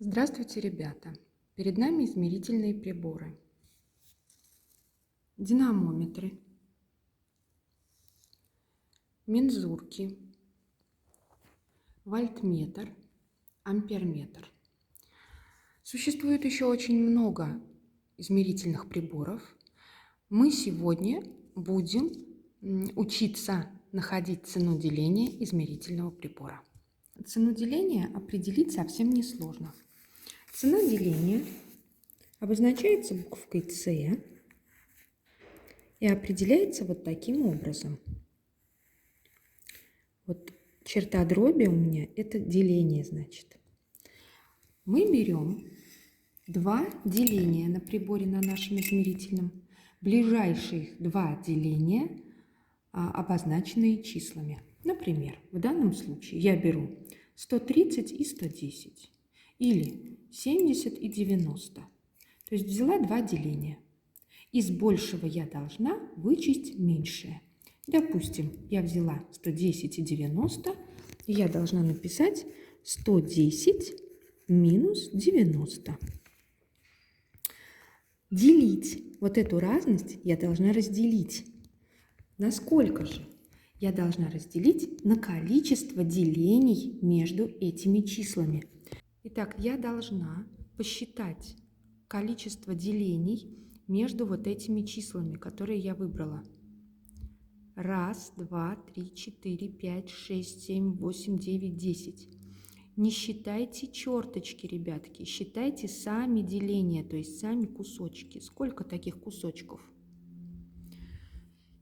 Здравствуйте, ребята! Перед нами измерительные приборы. Динамометры, мензурки, вольтметр, амперметр. Существует еще очень много измерительных приборов. Мы сегодня будем учиться находить цену деления измерительного прибора. Цену деления определить совсем несложно. Цена деления обозначается буквой «С» и определяется вот таким образом. Вот черта дроби у меня – это деление, значит. Мы берем два деления на приборе на нашем измерительном, ближайшие два деления, обозначенные числами. Например, в данном случае я беру 130 и 110, или 70 и 90. То есть взяла два деления. Из большего я должна вычесть меньшее. Допустим, я взяла 110 и 90, и я должна написать 110 минус 90. Делить вот эту разность я должна разделить. На сколько же? Я должна разделить на количество делений между этими числами. Итак, я должна посчитать количество делений между вот этими числами, которые я выбрала. 1, 2, 3, 4, 5, 6, 7, 8, 9, 10. Не считайте черточки, ребятки, считайте сами деления, то есть сами кусочки. Сколько таких кусочков?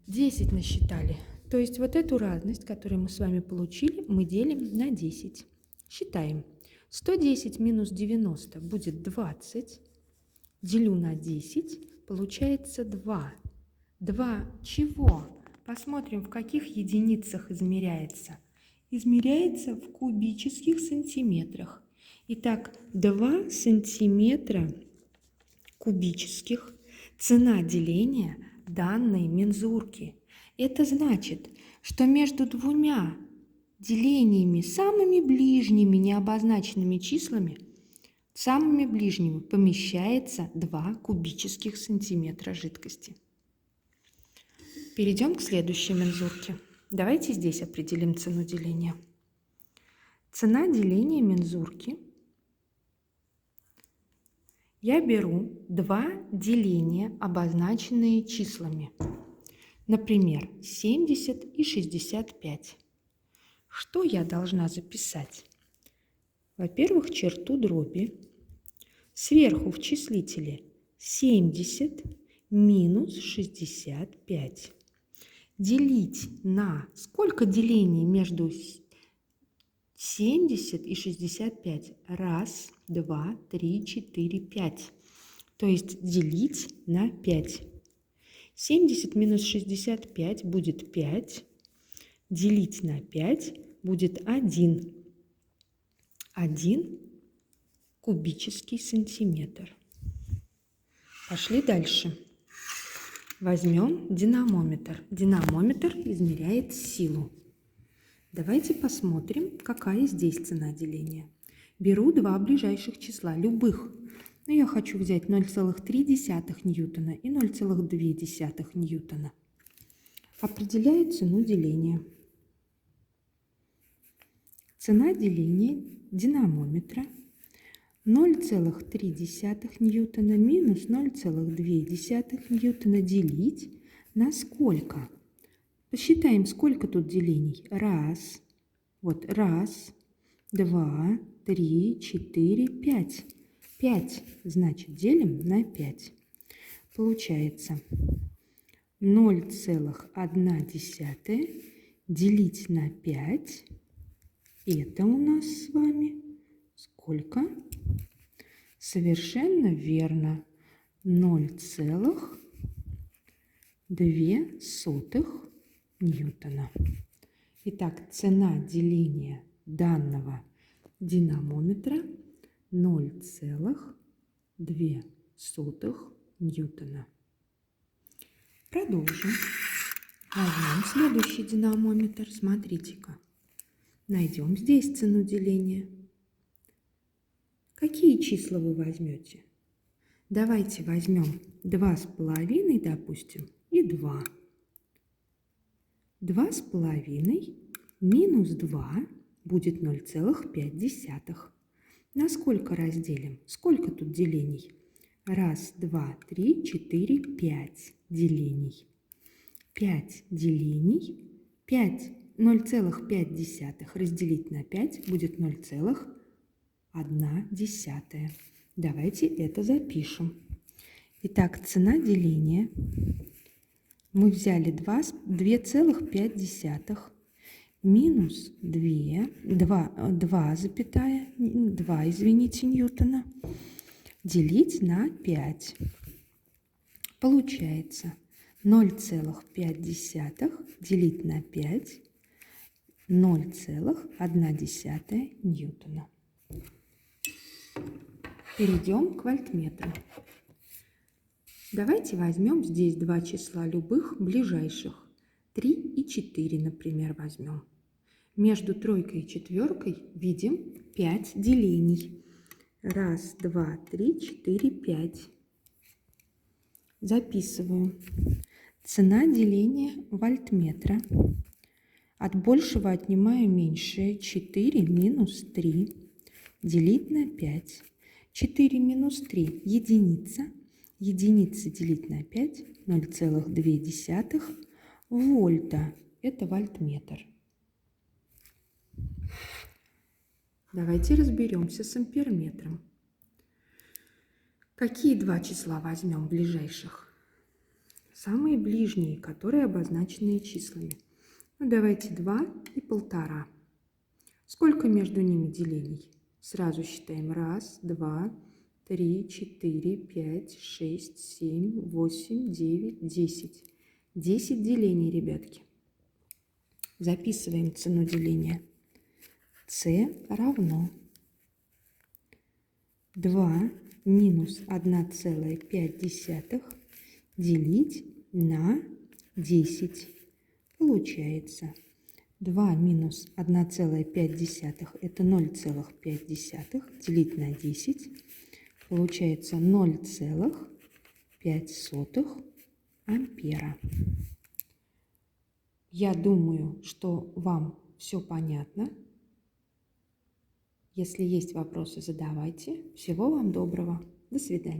10 насчитали. То есть вот эту разность, которую мы с вами получили, мы делим на 10. Считаем. 110 минус 90 будет 20. Делю на 10, получается 2. 2 чего? Посмотрим, в каких единицах измеряется. Измеряется в кубических сантиметрах. Итак, 2 сантиметра кубических. Цена деления данной мензурки. Это значит, что между двумя делениями, самыми ближними необозначенными числами, самыми ближними помещается 2 кубических сантиметра жидкости. Перейдем к следующей мензурке. Давайте здесь определим цену деления. Цена деления мензурки. Я беру два деления, обозначенные числами. Например, 70 и 65. Что я должна записать? Во-первых, черту дроби. Сверху в числителе 70 минус 65. Делить на сколько делений между 70 и 65? 1, 2, 3, 4, 5. То есть делить на 5. 70 минус 65 будет 5. Делить на 5 будет 1. 1 кубический сантиметр. Пошли дальше. Возьмем динамометр. Динамометр измеряет силу. Давайте посмотрим, какая здесь цена деления. Беру два ближайших числа, любых. Но я хочу взять 0,3 ньютона и 0,2 ньютона. Определяю цену деления. Цена деления динамометра 0,3 ньютона минус 0,2 ньютона делить на сколько? Посчитаем, сколько тут делений. 1, вот 1, 2, 3, 4, 5. 5, значит, делим на 5. Получается 0,1 делить на 5. Это у нас с вами сколько? Совершенно верно. 0,2 ньютона. Итак, цена деления данного динамометра 0,2 ньютона. Продолжим. Возьмем следующий динамометр. Смотрите-ка. Найдем здесь цену деления. Какие числа вы возьмете? Давайте возьмем 2,5, допустим, и 2. 2,5 минус 2 будет 0,5. На сколько разделим? Сколько тут делений? 1, 2, 3, 4, 5 делений. 5 делений. 0,5 разделить на 5 будет 0,1. Давайте это запишем. Итак, цена деления. Мы взяли 2,5 минус 2, ньютона, делить на 5. Получается 0,5 делить на 5, 0,1 ньютона. Перейдем к вольтметру. Давайте возьмем здесь два числа любых ближайших. 3 и 4, например, возьмем. Между тройкой и четверкой видим 5 делений. 1, 2, 3, 4, 5. Записываю. Цена деления вольтметра. От большего отнимаю меньшее. 4 минус 3 делить на 5. 4 минус 3 – единица. Единица делить на 5 – 0,2 вольта. Это вольтметр. Давайте разберемся с амперметром. Какие два числа возьмем ближайших? Самые ближние, которые обозначены числами. Ну, давайте 2 и 1,5. Сколько между ними делений? Сразу считаем. 1, 2, 3, 4, 5, 6, 7, 8, 9, 10. 10 делений, ребятки. Записываем цену деления. С равно 2 минус 1,5 делить на 10. Получается 2 минус 1,5 это 0,5 делить на 10. Получается 0,5 ампера. Я думаю, что вам все понятно. Если есть вопросы, задавайте. Всего вам доброго. До свидания.